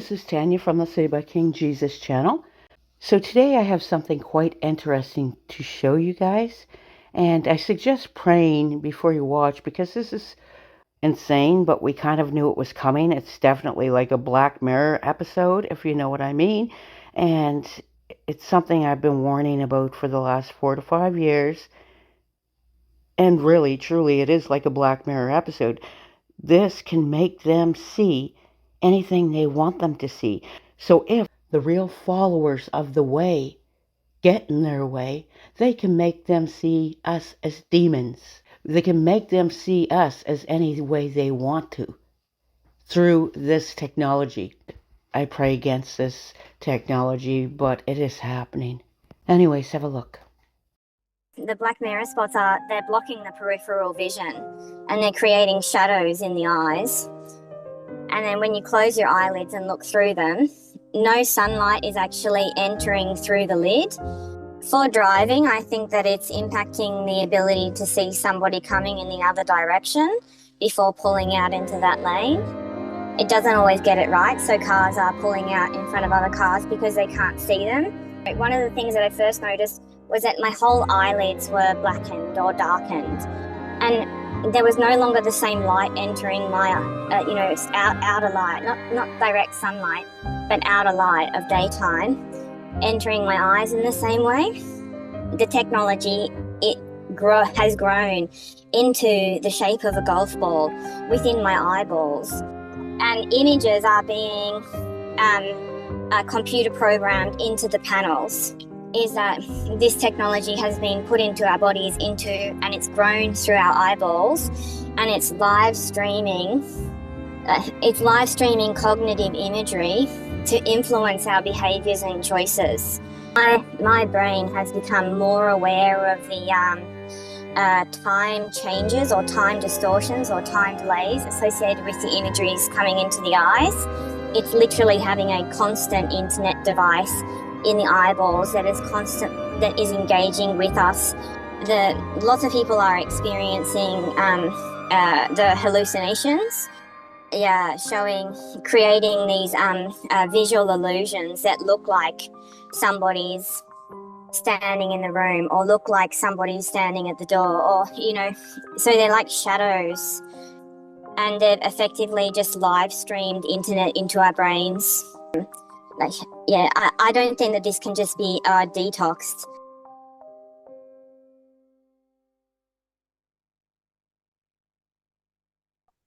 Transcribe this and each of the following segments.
this is Tanya from the Say by King Jesus channel. So today I have something quite interesting to show you guys, and I suggest praying before you watch because this is insane, but we kind of knew it was coming. It's definitely like a Black Mirror episode, if you know what I mean, and it's something I've been warning about for the last 4 to 5 years, and really, truly, it is like a Black Mirror episode. This can make them see anything they want them to see. So if the real followers of the way get in their way, they can make them see us as demons. They can make them see us as any way they want to through this technology. I pray against this technology, but it is happening. Anyways, have a look. The black mirror spots they're blocking the peripheral vision and they're creating shadows in the eyes. And then when you close your eyelids and look through them, no sunlight is actually entering through the lid. For driving, I think that it's impacting the ability to see somebody coming in the other direction before pulling out into that lane. It doesn't always get it right, so cars are pulling out in front of other cars because they can't see them. One of the things that I first noticed was that my whole eyelids were blackened or darkened, and there was no longer the same light entering my, outer light, not direct sunlight, but outer light of daytime, entering my eyes in the same way. The technology, has grown into the shape of a golf ball within my eyeballs, and images are being computer programmed into the panels. Is that this technology has been put into our bodies and it's grown through our eyeballs, and it's live streaming cognitive imagery to influence our behaviors and choices. My brain has become more aware of the time changes or time distortions or time delays associated with the imageries coming into the eyes. It's literally having a constant internet device in the eyeballs that is engaging with us. Lots of people are experiencing the hallucinations, creating these visual illusions that look like somebody's standing in the room or look like somebody's standing at the door, or so they're like shadows, and they've effectively just live streamed internet into our brains. I don't think that this can just be detoxed.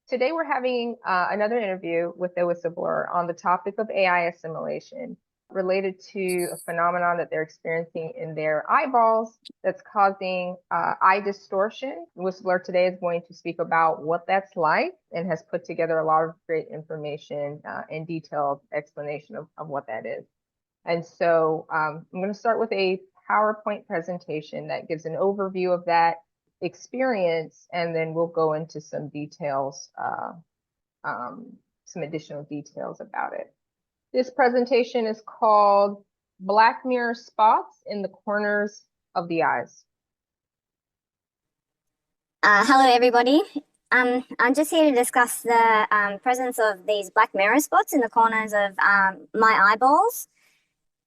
Today we're having another interview with a whistleblower on the topic of AI assimilation related to a phenomenon that they're experiencing in their eyeballs that's causing eye distortion. The whistleblower today is going to speak about what that's like and has put together a lot of great information and detailed explanation of what that is. And so I'm going to start with a PowerPoint presentation that gives an overview of that experience, and then we'll go into some details, some additional details about it. This presentation is called Black Mirror Spots in the Corners of the Eyes. Hello, everybody. I'm just here to discuss the presence of these black mirror spots in the corners of my eyeballs.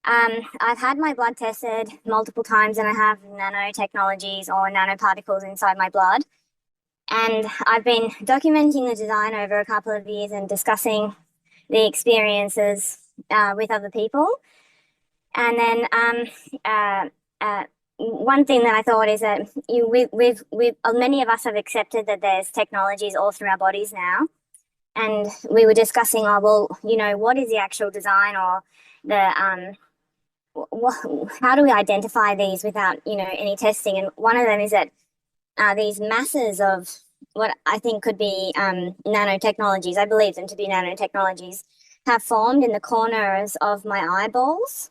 I've had my blood tested multiple times, and I have nanotechnologies or nanoparticles inside my blood. And I've been documenting the design over a couple of years and discussing the experiences with other people. And then one thing that I thought is that many of us have accepted that there's technologies all through our bodies now. And we were discussing, what is the actual design or the how do we identify these without any testing? And one of them is that these masses of what I think could be nanotechnologies, I believe them to be nanotechnologies, have formed in the corners of my eyeballs,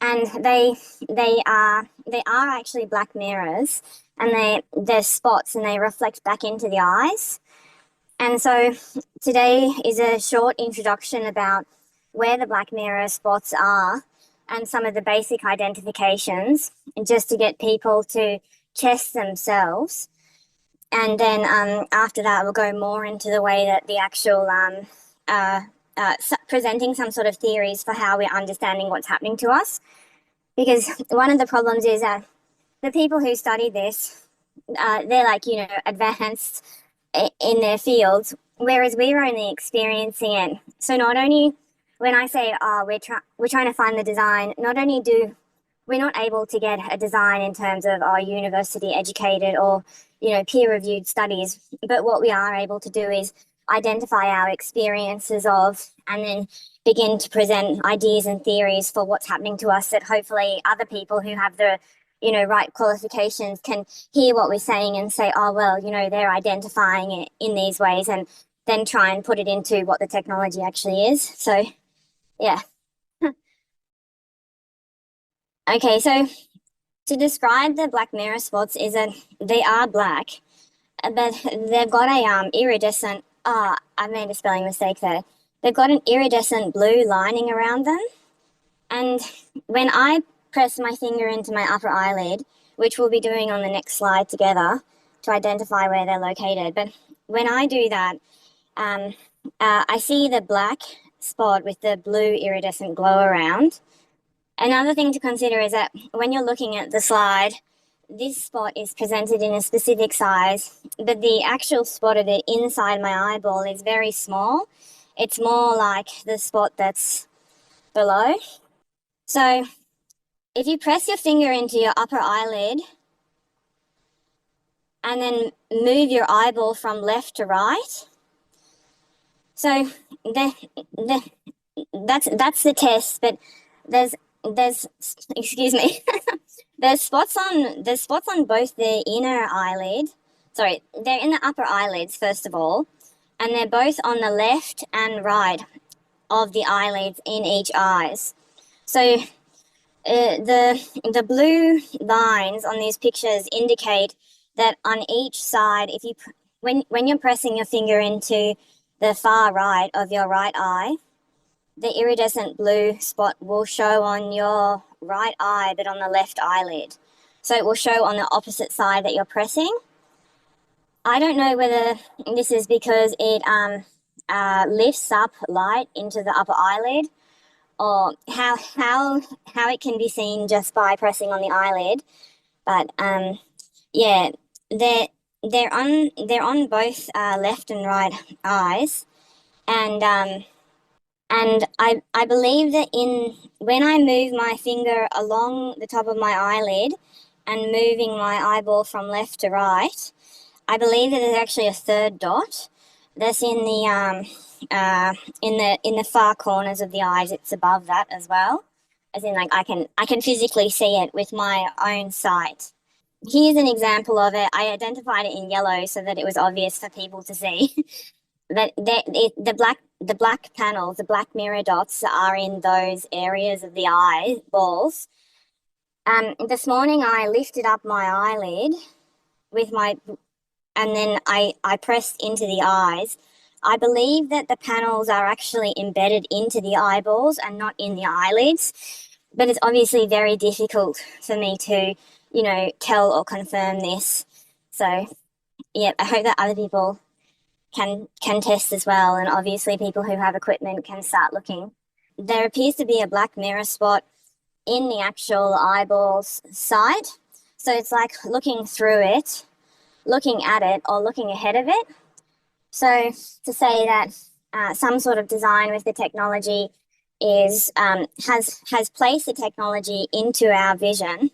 and they are actually black mirrors, and they're spots, and they reflect back into the eyes. And so today is a short introduction about where the black mirror spots are and some of the basic identifications, and just to get people to test themselves. And then after that, we'll go more into the way that the actual presenting some sort of theories for how we're understanding what's happening to us. Because one of the problems is that the people who study this, they're like, advanced in their fields, whereas we're only experiencing it. So not only when I say, we're trying to find the design, not only do we're not able to get a design in terms of our university educated or peer reviewed studies, but what we are able to do is identify our experiences of and then begin to present ideas and theories for what's happening to us that hopefully other people who have the right qualifications can hear what we're saying and say, oh well, they're identifying it in these ways, and then try and put it into what the technology actually is. So yeah. Okay, so to describe the black mirror spots is that they are black, but they've got a iridescent. I made a spelling mistake there. They've got an iridescent blue lining around them, and when I press my finger into my upper eyelid, which we'll be doing on the next slide together to identify where they're located, but when I do that, I see the black spot with the blue iridescent glow around. Another thing to consider is that when you're looking at the slide, this spot is presented in a specific size, but the actual spot of it inside my eyeball is very small. It's more like the spot that's below. So if you press your finger into your upper eyelid and then move your eyeball from left to right, so that's the test, but there's excuse me, there's spots on both the inner eyelid. Sorry, they're in the upper eyelids first of all, and they're both on the left and right of the eyelids in each eyes. So the blue lines on these pictures indicate that on each side, if you when you're pressing your finger into the far right of your right eye, the iridescent blue spot will show on your right eye, but on the left eyelid. So it will show on the opposite side that you're pressing. I don't know whether this is because it lifts up light into the upper eyelid, or how it can be seen just by pressing on the eyelid. But yeah, they're on both left and right eyes, and I believe that when I move my finger along the top of my eyelid and moving my eyeball from left to right, I believe that there's actually a third dot that's in the far corners of the eyes. It's above that as well, as in like I can physically see it with my own sight. Here's an example of it. I identified it in yellow so that it was obvious for people to see. That the black panels, the black mirror dots are in those areas of the eyeballs. This morning I lifted up my eyelid and then I pressed into the eyes. I believe that the panels are actually embedded into the eyeballs and not in the eyelids, but it's obviously very difficult for me to, tell or confirm this. So, yeah, I hope that other people can test as well, and obviously people who have equipment can start looking. There appears to be a black mirror spot in the actual eyeballs side, so it's like looking through it, looking at it, or looking ahead of it. So to say that some sort of design with the technology is has placed the technology into our vision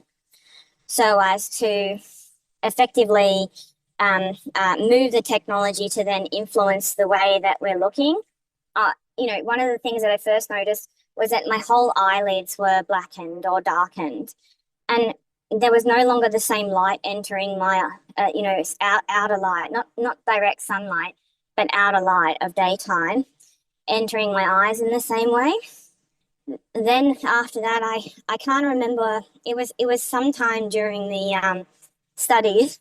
so as to effectively move the technology to then influence the way that we're looking. One of the things that I first noticed was that my whole eyelids were blackened or darkened, and there was no longer the same light entering my, outer light, not direct sunlight, but outer light of daytime entering my eyes in the same way. Then after that, I can't remember. It was sometime during the studies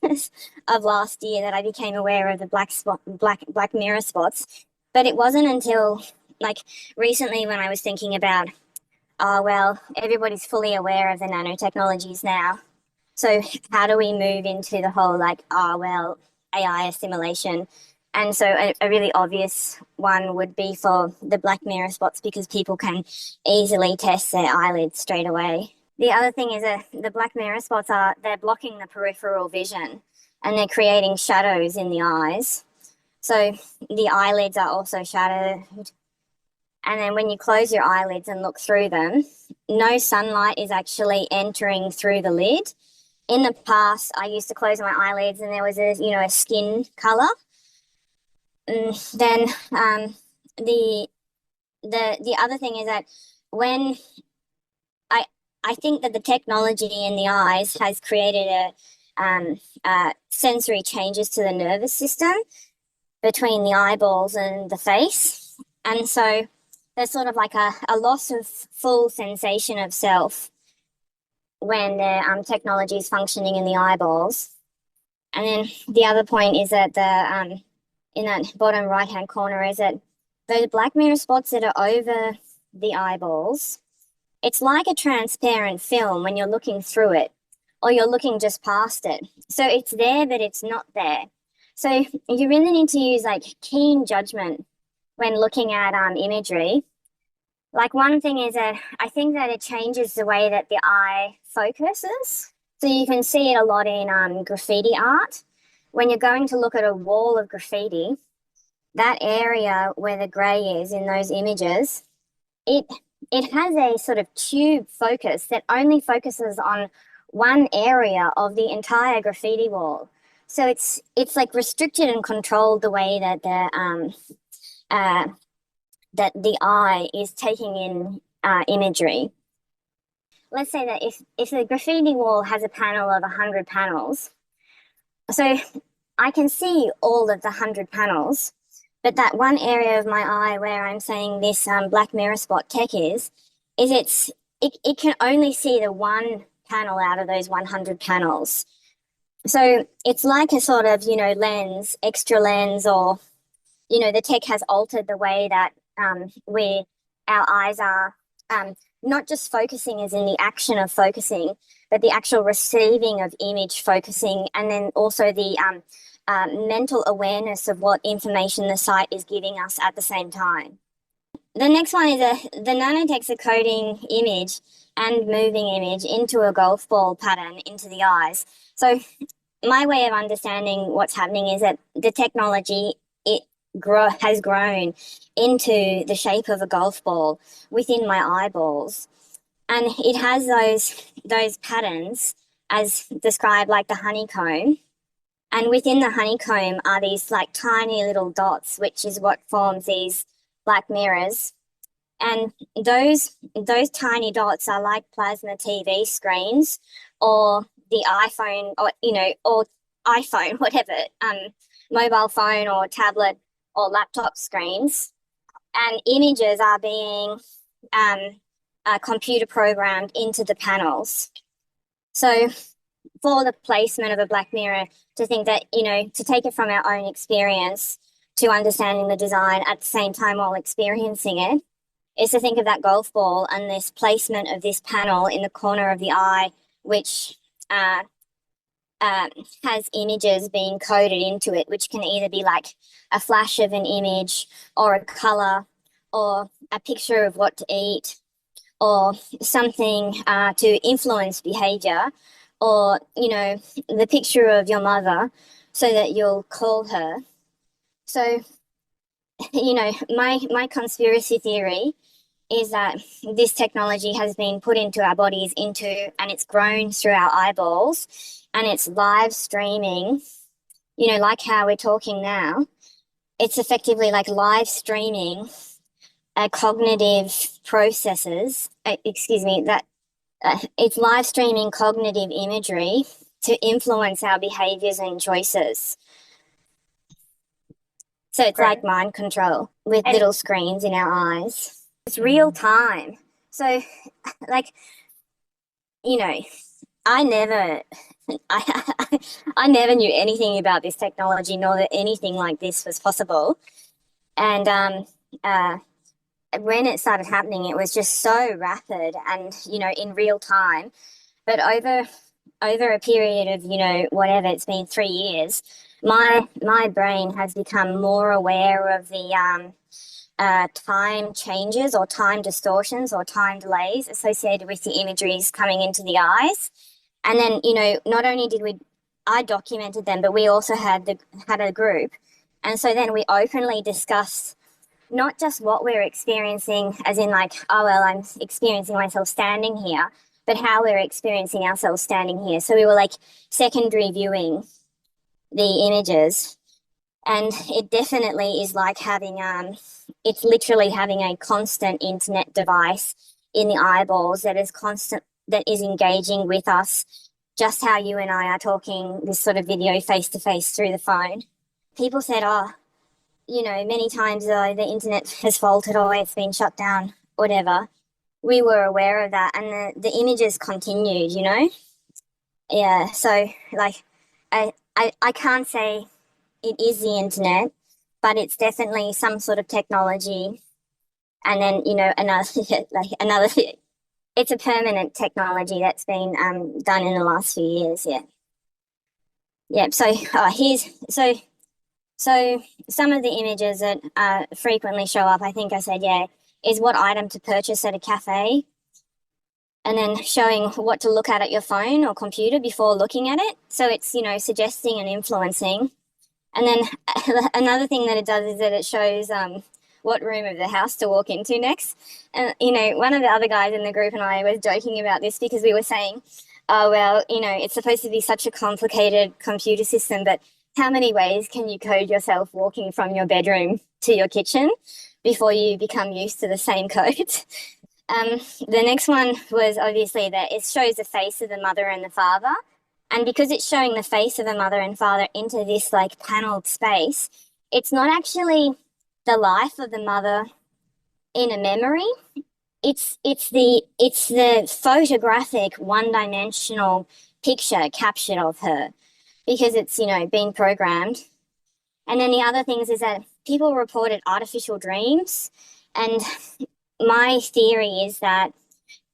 of last year that I became aware of the black mirror spots. But it wasn't until like recently when I was thinking about, oh well, everybody's fully aware of the nanotechnologies now. So how do we move into the whole like, oh well, AI assimilation? And so a really obvious one would be for the black mirror spots, because people can easily test their eyelids straight away. The other thing is that the black mirror spots they're blocking the peripheral vision, and they're creating shadows in the eyes. So the eyelids are also shadowed. And then when you close your eyelids and look through them, no sunlight is actually entering through the lid. In the past, I used to close my eyelids and there was a skin color. Then the other thing is that when I think that the technology in the eyes has created sensory changes to the nervous system between the eyeballs and the face. And so there's sort of like a loss of full sensation of self when the technology is functioning in the eyeballs. And then the other point is that in that bottom right-hand corner is that those black mirror spots that are over the eyeballs, it's like a transparent film when you're looking through it, or you're looking just past it. So it's there, but it's not there. So you really need to use like keen judgment when looking at imagery. Like one thing is that I think that it changes the way that the eye focuses. So you can see it a lot in graffiti art. When you're going to look at a wall of graffiti, that area where the gray is in those images, it has a sort of tube focus that only focuses on one area of the entire graffiti wall. So it's like restricted and controlled the way that the eye is taking in imagery. Let's say that if the graffiti wall has a panel of 100 panels, so I can see all of the 100 panels, but that one area of my eye where I'm saying this black mirror spot tech is it can only see the one panel out of those 100 panels. So it's like a sort of, lens, extra lens, or, the tech has altered the way that our eyes are not just focusing as in the action of focusing, but the actual receiving of image focusing, and then also the mental awareness of what information the site is giving us at the same time. The next one is the nanotechs are coding image and moving image into a golf ball pattern into the eyes. So my way of understanding what's happening is that the technology, has grown into the shape of a golf ball within my eyeballs. And it has those patterns as described like the honeycomb. And within the honeycomb are these like tiny little dots, which is what forms these black mirrors. And those tiny dots are like plasma TV screens, or the iPhone, or iPhone, whatever, mobile phone or tablet or laptop screens. And images are being computer programmed into the panels. So for the placement of a black mirror, to think that, to take it from our own experience to understanding the design at the same time while experiencing it, is to think of that golf ball and this placement of this panel in the corner of the eye, which has images being coded into it, which can either be like a flash of an image or a color or a picture of what to eat or something to influence behavior, or, the picture of your mother so that you'll call her. So, my conspiracy theory is that this technology has been put into our bodies and it's grown through our eyeballs, and it's live streaming, like how we're talking now. It's effectively like live streaming cognitive processes, it's live streaming cognitive imagery to influence our behaviors and choices. So it's like mind control with little screens in our eyes. It's real time. So, like, I never knew anything about this technology, nor that anything like this was possible. And when it started happening, it was just so rapid and, in real time. But over over a period of, whatever, it's been 3 years, my brain has become more aware of the time changes or time distortions or time delays associated with the imageries coming into the eyes. And then, not only I documented them, but we also had a group. And so then we openly discussed not just what we're experiencing, as in like, oh, well, I'm experiencing myself standing here, but how we're experiencing ourselves standing here. So we were like secondary viewing the images. And it definitely is like it's literally having a constant internet device in the eyeballs that is engaging with us, just how you and I are talking this sort of video face to face through the phone. People said, oh, many times the internet has faulted or it's been shut down, whatever. We were aware of that, and the images continued, Yeah, so like I can't say it is the internet, but it's definitely some sort of technology. And then, another it's a permanent technology that's been done in the last few years. Yeah. Yep. So so some of the images that frequently show up, I think I said, is what item to purchase at a cafe, and then showing what to look at your phone or computer before looking at it. So it's, suggesting and influencing. And then another thing that it does is that it shows what room of the house to walk into next. And, one of the other guys in the group and I was joking about this because we were saying, oh, well, it's supposed to be such a complicated computer system, but how many ways can you code yourself walking from your bedroom to your kitchen before you become used to the same code? The next one was obviously that it shows the face of the mother and the father. And because it's showing the face of the mother and father into this like paneled space, it's not actually the life of the mother in a memory. It's the photographic one-dimensional picture captured of her, because it's, been programmed. And then the other things is that people reported artificial dreams. And my theory is that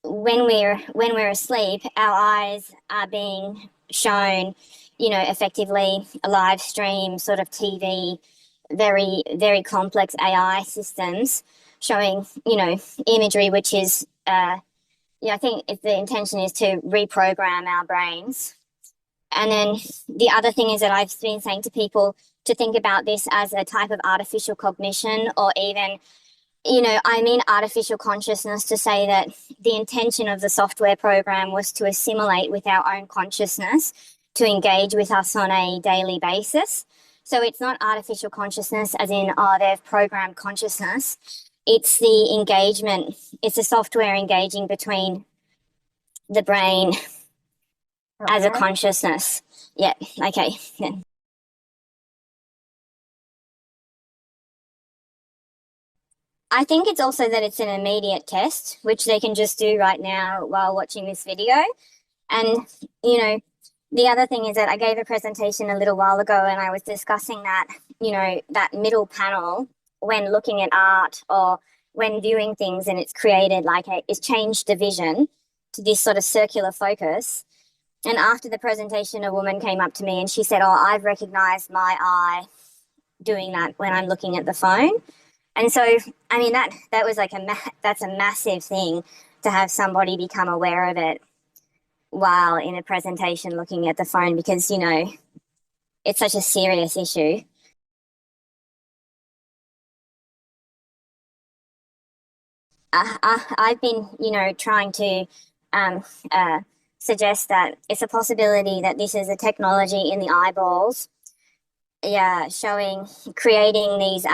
when we're asleep, our eyes are being shown, effectively a live stream sort of TV, very, very complex AI systems showing, imagery, which is, I think the intention is to reprogram our brains. And then the other thing is that I've been saying to people to think about this as a type of artificial cognition, or even, I mean artificial consciousness, to say that the intention of the software program was to assimilate with our own consciousness, to engage with us on a daily basis. So it's not artificial consciousness as in, oh, they've programmed consciousness. It's the engagement. It's the software engaging between the brain as a consciousness. Yeah, okay. Yeah. I think it's also that it's an immediate test, which they can just do right now while watching this video. And, the other thing is that I gave a presentation a little while ago and I was discussing that, that middle panel when looking at art or when viewing things, and it's created it's changed the vision to this sort of circular focus. And after the presentation, a woman came up to me and she said, oh, I've recognized my eye doing that when I'm looking at the phone. And so, I mean, that was like that's a massive thing to have somebody become aware of it while in a presentation looking at the phone, because, it's such a serious issue. I've been, trying to suggest that it's a possibility that this is a technology in the eyeballs, creating these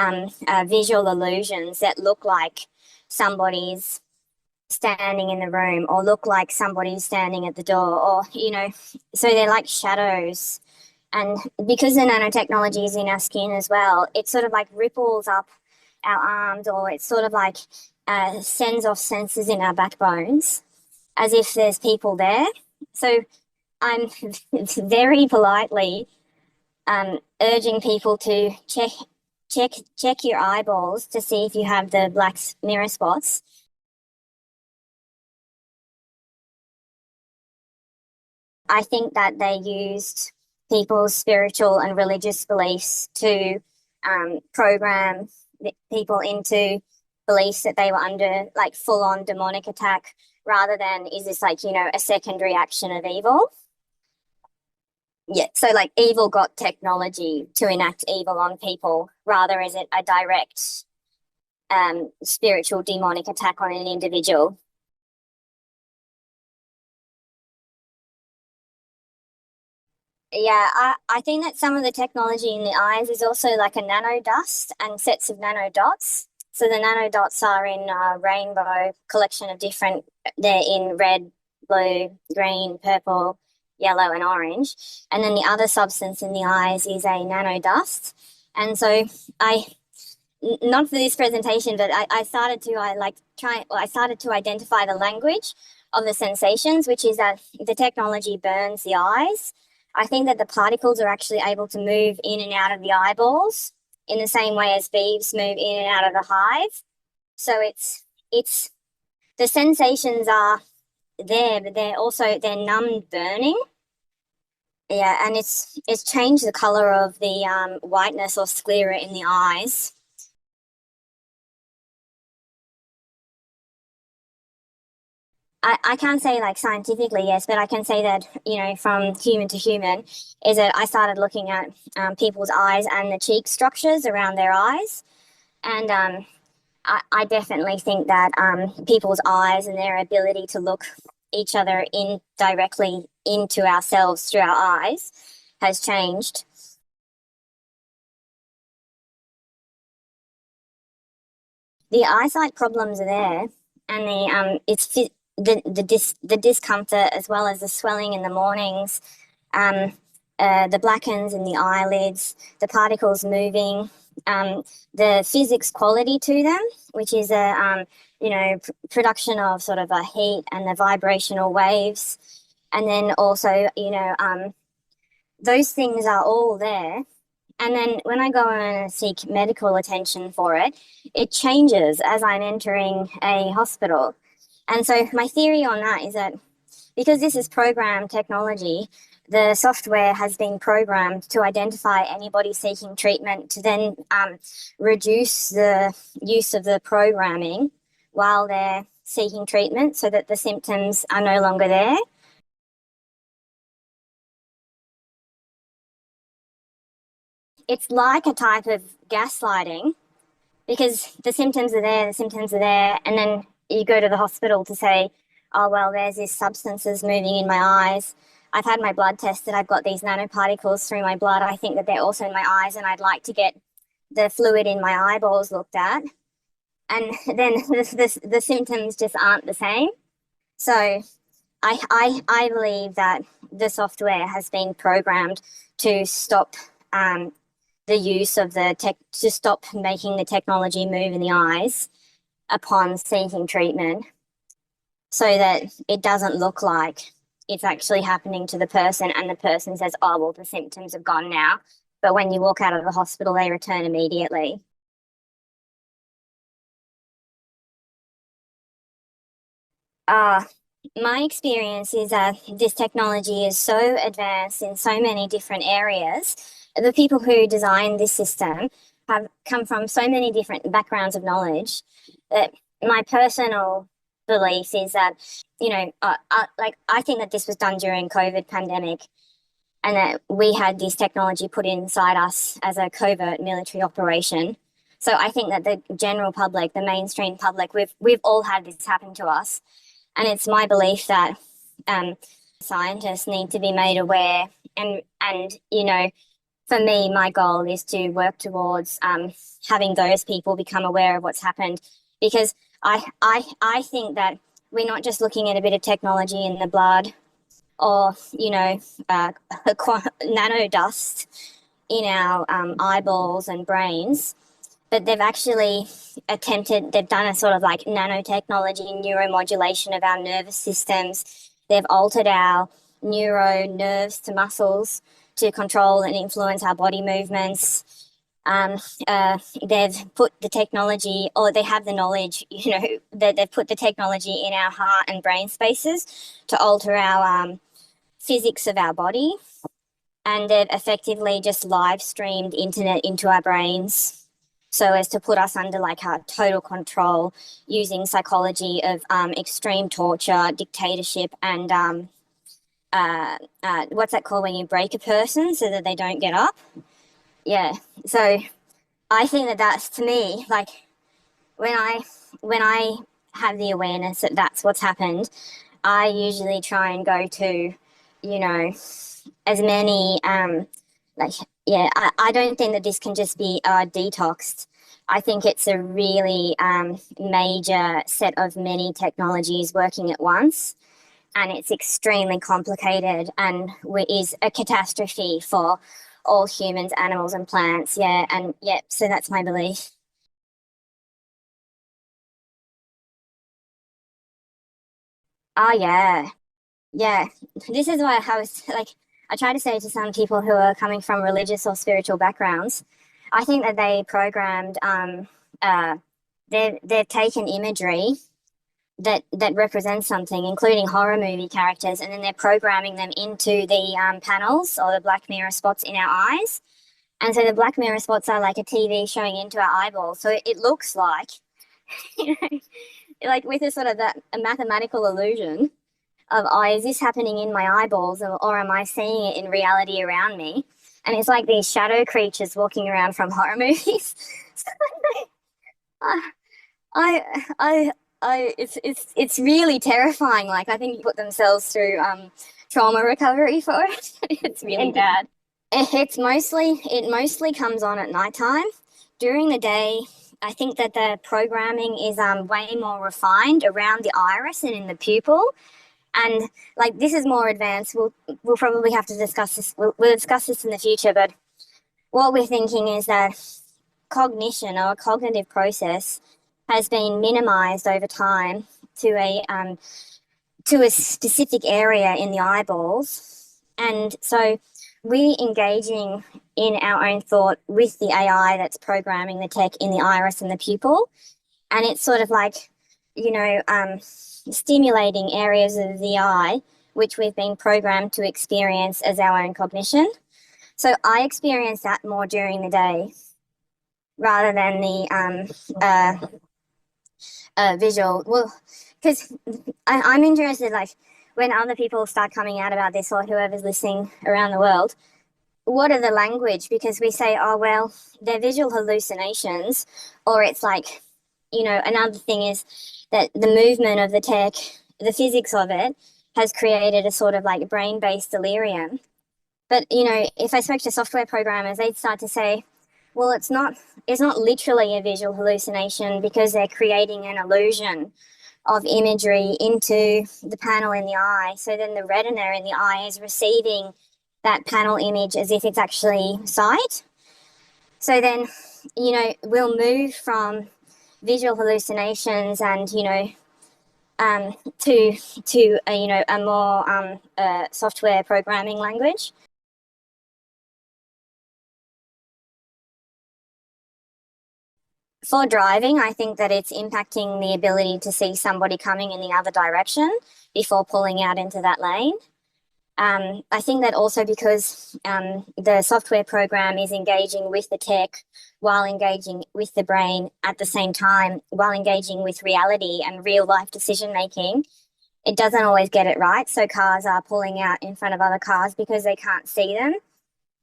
visual illusions that look like somebody's standing in the room or look like somebody's standing at the door, or, so they're like shadows. And because the nanotechnology is in our skin as well, it sort of like ripples up our arms, or it sort of like sends off sensors in our backbones as if there's people there. So I'm very politely urging people to check your eyeballs to see if you have the black mirror spots. I think that they used people's spiritual and religious beliefs to program people into beliefs that they were under like full on demonic attack, rather than is this like, a secondary action of evil. Yeah, so like evil got technology to enact evil on people, rather is it a direct spiritual demonic attack on an individual. Yeah, I think that some of the technology in the eyes is also like a nano dust and sets of nano dots. So the nano dots are in a rainbow collection of different, they're in red, blue, green, purple, yellow, and orange. And then the other substance in the eyes is a nano dust. And so I, not for this presentation, but I started to, I started to identify the language of the sensations, which is that the technology burns the eyes. I think that the particles are actually able to move in and out of the eyeballs in the same way as beeves move in and out of the hive. So it's the sensations are there, but they're numbed burning. Yeah, and it's changed the color of the whiteness or sclera in the eyes. I can't say like scientifically, yes, but I can say that, from human to human, is that I started looking at people's eyes and the cheek structures around their eyes. And I definitely think that people's eyes and their ability to look each other in directly into ourselves through our eyes has changed. The eyesight problems are there, and the discomfort, as well as the swelling in the mornings, the blackens in the eyelids, the particles moving, the physics quality to them, which is production of sort of a heat and the vibrational waves, and then also those things are all there. And then when I go and seek medical attention for it, it changes as I'm entering a hospital. And so my theory on that is that because this is programmed technology, the software has been programmed to identify anybody seeking treatment to then reduce the use of the programming while they're seeking treatment so that the symptoms are no longer there. It's like a type of gaslighting because the symptoms are there, and then you go to the hospital to say, oh, well, there's these substances moving in my eyes. I've had my blood tested. I've got these nanoparticles through my blood. I think that they're also in my eyes, and I'd like to get the fluid in my eyeballs looked at. And then the symptoms just aren't the same. So I believe that the software has been programmed to stop the use of the tech, to stop making the technology move in the eyes upon seeking treatment, so that it doesn't look like it's actually happening to the person and the person says, oh, well, the symptoms have gone now. But when you walk out of the hospital, they return immediately. My experience is that this technology is so advanced in so many different areas. The people who designed this system have come from so many different backgrounds of knowledge that my personal belief is that, I think that this was done during COVID pandemic, and that we had this technology put inside us as a covert military operation. So I think that the general public, the mainstream public, we've all had this happen to us. And it's my belief that scientists need to be made aware. And for me, my goal is to work towards having those people become aware of what's happened. Because I think that we're not just looking at a bit of technology in the blood or, nano dust in our eyeballs and brains, but they've actually they've done a sort of like nanotechnology neuromodulation of our nervous systems. They've altered our nerves to muscles to control and influence our body movements. They've put the technology, or they have the knowledge, that they've put the technology in our heart and brain spaces to alter our physics of our body, and they've effectively just live streamed internet into our brains so as to put us under like our total control using psychology of extreme torture, dictatorship, and what's that called when you break a person so that they don't get up? Yeah. So I think that that's, to me, like when I have the awareness that that's what's happened, I usually try and go to, you know, as many like, yeah, I don't think that this can just be detoxed. I think it's a really major set of many technologies working at once, and it's extremely complicated and is a catastrophe for all humans, animals, and plants. Yeah, and yeah, so that's my belief. Oh yeah, yeah. This is why I was like, I try to say to some people who are coming from religious or spiritual backgrounds, I think that they programmed, they've taken imagery that represents something, including horror movie characters, and then they're programming them into the panels or the black mirror spots in our eyes. And so the black mirror spots are like a TV showing into our eyeballs. So it looks like, you know, like with a sort of that a mathematical illusion of, oh, is this happening in my eyeballs, or am I seeing it in reality around me? And it's like these shadow creatures walking around from horror movies. I, I, it's really terrifying. Like I think you put themselves through trauma recovery for it. It's really bad. It mostly comes on at nighttime. During the day, I think that the programming is way more refined around the iris and in the pupil. And like this is more advanced. We'll probably have to discuss this. We'll discuss this in the future. But what we're thinking is that cognition or a cognitive process has been minimized over time to a specific area in the eyeballs, and so we engaging in our own thought with the AI that's programming the tech in the iris and the pupil, and it's sort of like, you know, stimulating areas of the eye which we've been programmed to experience as our own cognition. So I experience that more during the day rather than the visual. Well, because I'm interested, like when other people start coming out about this, or whoever's listening around the world, what are the language? Because we say, oh, well, they're visual hallucinations, or it's like, you know, another thing is that the movement of the tech, the physics of it, has created a sort of like brain-based delirium. But, you know, if I spoke to software programmers, they'd start to say, well, it's not literally a visual hallucination because they're creating an illusion of imagery into the panel in the eye. So then the retina in the eye is receiving that panel image as if it's actually sight. So then, you know, we'll move from visual hallucinations and, you know, to you know, a more software programming language. For driving, I think that it's impacting the ability to see somebody coming in the other direction before pulling out into that lane. I think that also because the software program is engaging with the tech while engaging with the brain at the same time, while engaging with reality and real life decision making, it doesn't always get it right. So cars are pulling out in front of other cars because they can't see them.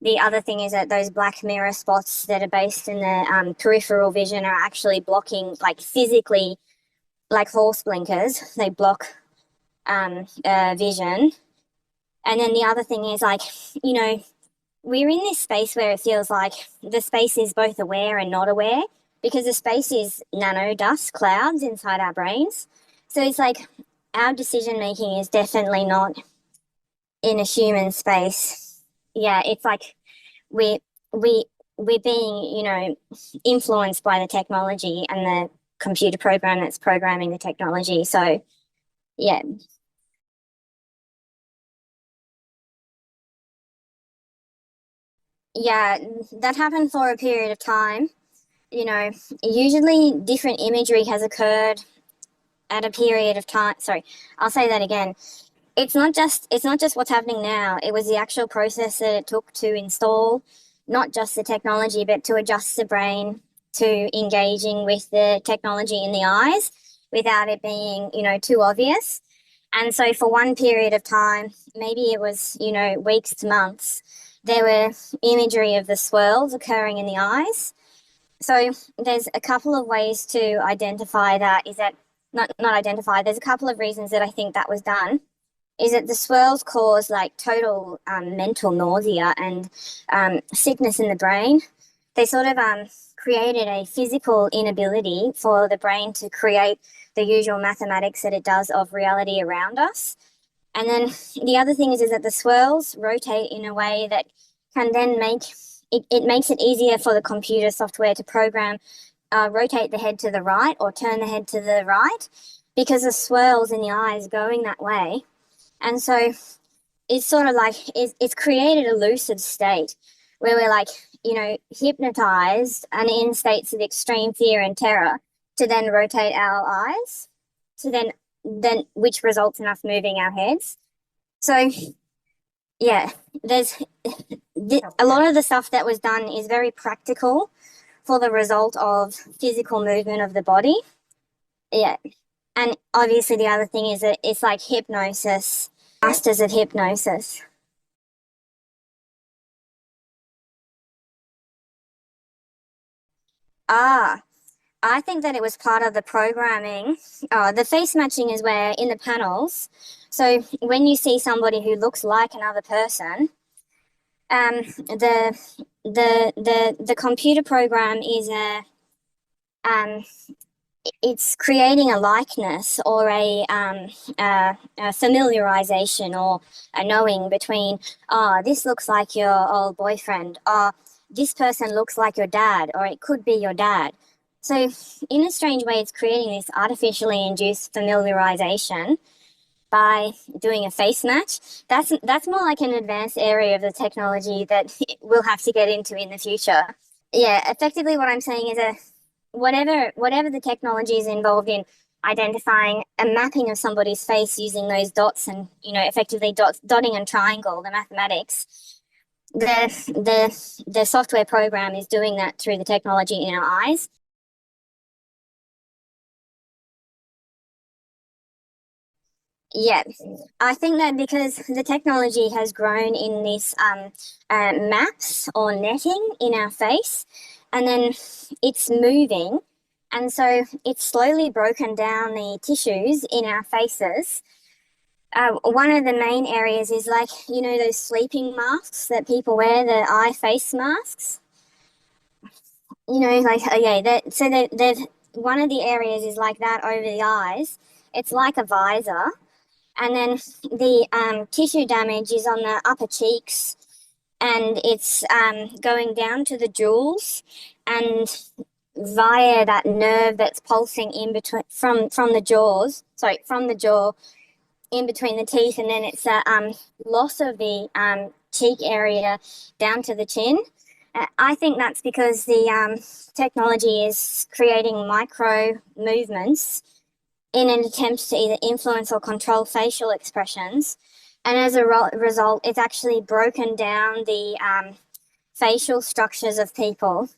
The other thing is that those black mirror spots that are based in the peripheral vision are actually blocking, like physically, like horse blinkers, they block vision. And then the other thing is, like, you know, we're in this space where it feels like the space is both aware and not aware, because the space is nano dust clouds inside our brains. So it's like our decision making is definitely not in a human space. Yeah, it's like we we're being, you know, influenced by the technology and the computer program that's programming the technology. So yeah. Yeah, that happened for a period of time. You know, usually different imagery has occurred at a period of time. Sorry, I'll say that again. it's not just what's happening now. It was the actual process that it took to install not just the technology, but to adjust the brain to engaging with the technology in the eyes without it being, too obvious. And so for one period of time, maybe it was, weeks to months, there were imagery of the swirls occurring in the eyes. So there's a couple of ways to identify that. Is that not identify? There's a couple of reasons that I think that was done. Is that the swirls cause like total mental nausea and sickness in the brain. They sort of created a physical inability for the brain to create the usual mathematics that it does of reality around us. And then the other thing is that the swirls rotate in a way that can then make it makes it easier for the computer software to program rotate the head to the right or turn the head to the right, because the swirls in the eyes going that way. And so it's sort of like it's created a lucid state where we're like, hypnotized and in states of extreme fear and terror to then rotate our eyes, to then which results in us moving our heads. So yeah, there's a lot of the stuff that was done is very practical for the result of physical movement of the body. Yeah. And obviously the other thing is that it's like hypnosis, masters of hypnosis. Ah, I think that it was part of the programming. The face matching is where in the panels, so when you see somebody who looks like another person, the computer program is it's creating a likeness or a familiarization or a knowing between, this looks like your old boyfriend, this person looks like your dad, or it could be your dad. So in a strange way, it's creating this artificially induced familiarization by doing a face match. That's more like an advanced area of the technology that we'll have to get into in the future. Yeah, effectively what I'm saying is whatever the technology is involved in identifying a mapping of somebody's face using those dots and effectively dotting and triangle, the mathematics, the software program is doing that through the technology in our eyes. Yeah, I think that because the technology has grown in this maps or netting in our face, and then it's moving, and so it's slowly broken down the tissues in our faces. One of the main areas is like, those sleeping masks that people wear, the eye face masks. Like, okay, they've one of the areas is like that over the eyes. It's like a visor. And then the tissue damage is on the upper cheeks, and it's going down to the jewels and via that nerve that's pulsing in between from the jaws. Sorry, from the jaw in between the teeth, and then it's a loss of the cheek area down to the chin. I think that's because the technology is creating micro movements in an attempt to either influence or control facial expressions. And as a result, it's actually broken down the facial structures of people.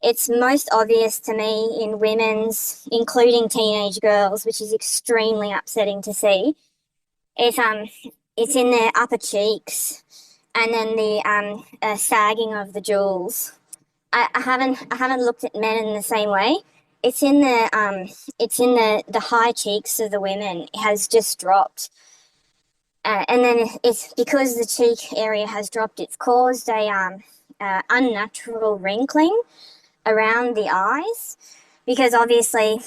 It's most obvious to me in women's, including teenage girls, which is extremely upsetting to see. It's in their upper cheeks, and then the sagging of the jewels. I haven't looked at men in the same way. It's in the high cheeks of the women. It has just dropped, and then it's because the cheek area has dropped. It's caused a unnatural wrinkling around the eyes, because obviously,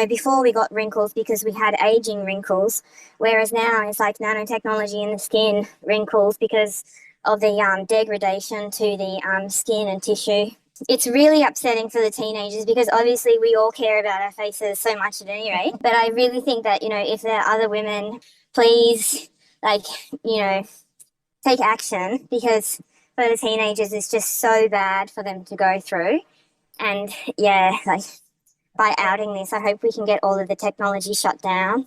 before we got wrinkles because we had aging wrinkles, whereas now it's like nanotechnology in the skin wrinkles because of the degradation to the skin and tissue. It's really upsetting for the teenagers because obviously we all care about our faces so much at any rate. But I really think that, if there are other women, please, take action, because for the teenagers, it's just so bad for them to go through. And yeah, by outing this, I hope we can get all of the technology shut down.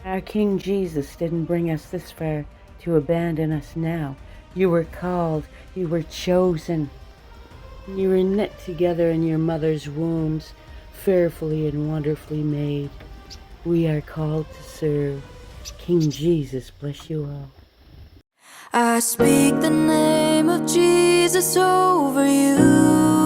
Our King Jesus didn't bring us this far to abandon us now. You were called, you were chosen. You were knit together in your mother's wombs, fearfully and wonderfully made. We are called to serve. King Jesus bless you all. I speak the name of Jesus over you.